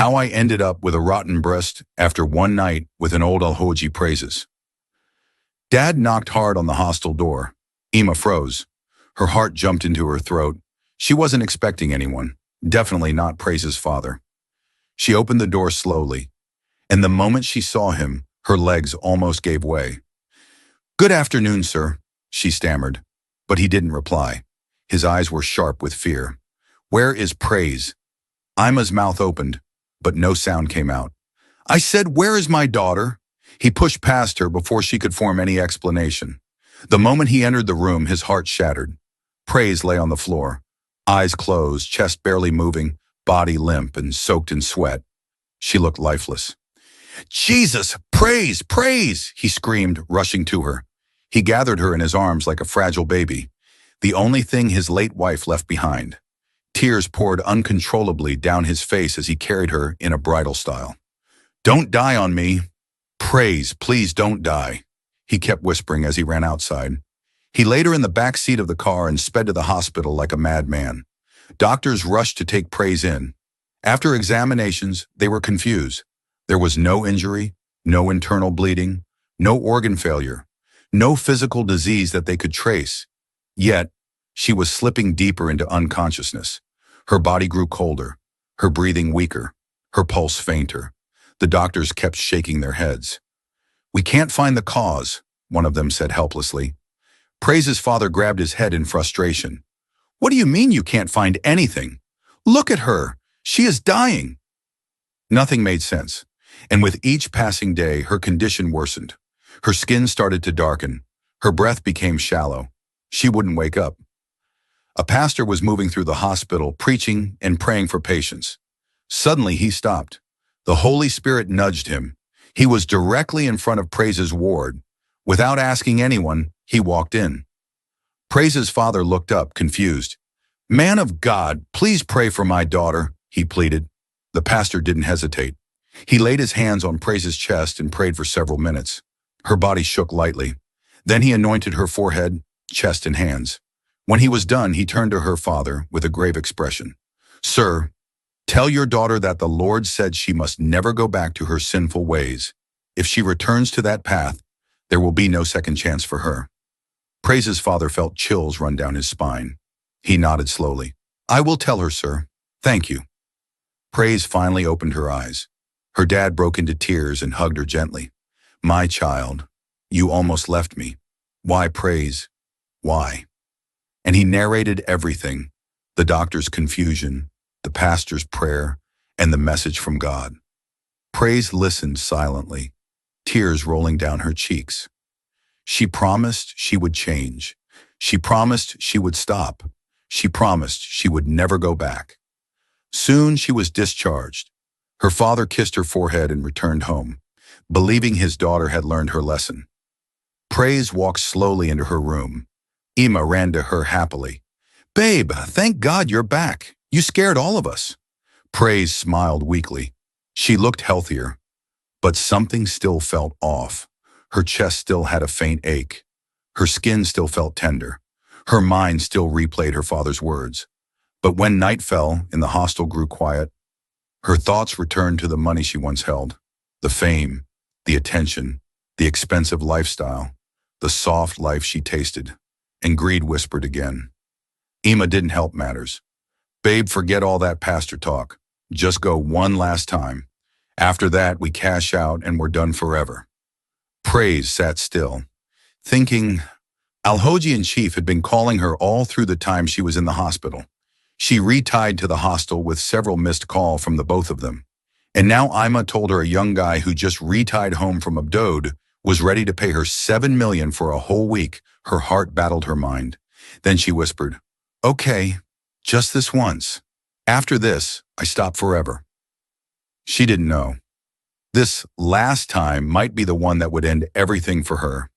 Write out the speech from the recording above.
How I ended up with a rotten breast after one night with an old Alhaji praises. Dad knocked hard on the hostel door. Ima froze. Her heart jumped into her throat. She wasn't expecting anyone, definitely not Praise's father. She opened the door slowly, and the moment she saw him, her legs almost gave way. "Good afternoon, sir," she stammered, but he didn't reply. His eyes were sharp with fear. "Where is Praise?" Ima's mouth opened, but no sound came out. "I said, where is my daughter?" He pushed past her before she could form any explanation. The moment he entered the room, his heart shattered. Praise lay on the floor, eyes closed, chest barely moving, body limp and soaked in sweat. She looked lifeless. "Jesus, Praise, Praise!" he screamed, rushing to her. He gathered her in his arms like a fragile baby, the only thing his late wife left behind. Tears poured uncontrollably down his face as he carried her in a bridal style. "Don't die on me. Praise, please don't die," he kept whispering as he ran outside. He laid her in the back seat of the car and sped to the hospital like a madman. Doctors rushed to take Praise in. After examinations, they were confused. There was no injury, no internal bleeding, no organ failure, no physical disease that they could trace. Yet, she was slipping deeper into unconsciousness. Her body grew colder, her breathing weaker, her pulse fainter. The doctors kept shaking their heads. "We can't find the cause," one of them said helplessly. Praise's father grabbed his head in frustration. "What do you mean you can't find anything? Look at her. She is dying." Nothing made sense, and with each passing day, her condition worsened. Her skin started to darken. Her breath became shallow. She wouldn't wake up. A pastor was moving through the hospital, preaching and praying for patients. Suddenly, he stopped. The Holy Spirit nudged him. He was directly in front of Praise's ward. Without asking anyone, he walked in. Praise's father looked up, confused. "Man of God, please pray for my daughter," he pleaded. The pastor didn't hesitate. He laid his hands on Praise's chest and prayed for several minutes. Her body shook lightly. Then he anointed her forehead, chest, and hands. When he was done, he turned to her father with a grave expression. "Sir, tell your daughter that the Lord said she must never go back to her sinful ways. If she returns to that path, there will be no second chance for her." Praise's father felt chills run down his spine. He nodded slowly. "I will tell her, sir. Thank you." Praise finally opened her eyes. Her dad broke into tears and hugged her gently. "My child, you almost left me. Why, Praise? Why?" And he narrated everything, the doctor's confusion, the pastor's prayer, and the message from God. Praise listened silently, tears rolling down her cheeks. She promised she would change. She promised she would stop. She promised she would never go back. Soon she was discharged. Her father kissed her forehead and returned home, believing his daughter had learned her lesson. Praise walked slowly into her room. Ima ran to her happily. "Babe, thank God you're back. You scared all of us." Praise smiled weakly. She looked healthier, but something still felt off. Her chest still had a faint ache. Her skin still felt tender. Her mind still replayed her father's words. But when night fell and the hostel grew quiet, her thoughts returned to the money she once held, the fame, the attention, the expensive lifestyle, the soft life she tasted, and greed whispered again. Ima didn't help matters. "Babe, forget all that pastor talk. Just go one last time. After that, we cash out and we're done forever." Praise sat still, thinking. Alhaji in chief had been calling her all through the time she was in the hospital. She retied to the hostel with several missed calls from the both of them. And now Ima told her a young guy who just retied home from Abdode was ready to pay her $7 million for a whole week. Her heart battled her mind. Then she whispered, "Okay, just this once. After this, I stop forever." She didn't know. This last time might be the one that would end everything for her.